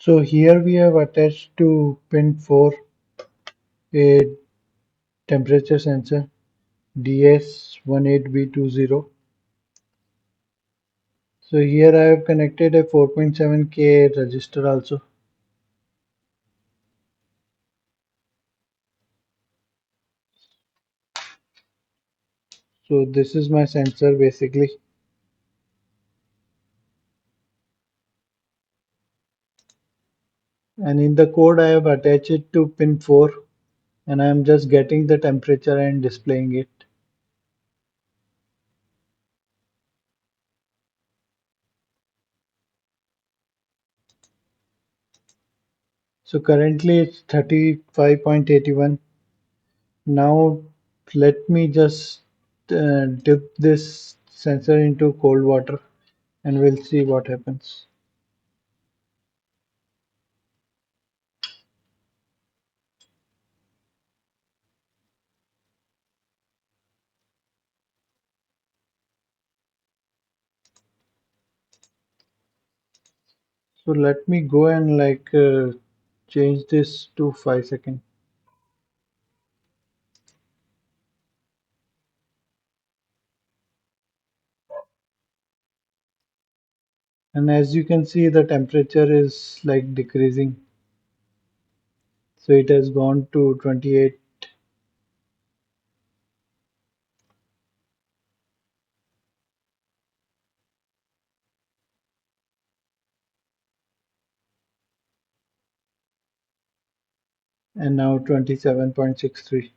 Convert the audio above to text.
So here we have attached to pin 4 a temperature sensor DS18B20. So here I have connected a 4.7K resistor also. So this is my sensor basically, and in the code I have attached it to pin 4, and I am just getting the temperature and displaying it. So currently it's 35.81. Now let me just dip this sensor into cold water and we'll see what happens. So let me go and change this to 5 seconds. And as you can see, the temperature is like decreasing. So it has gone to 28, and now 27.63.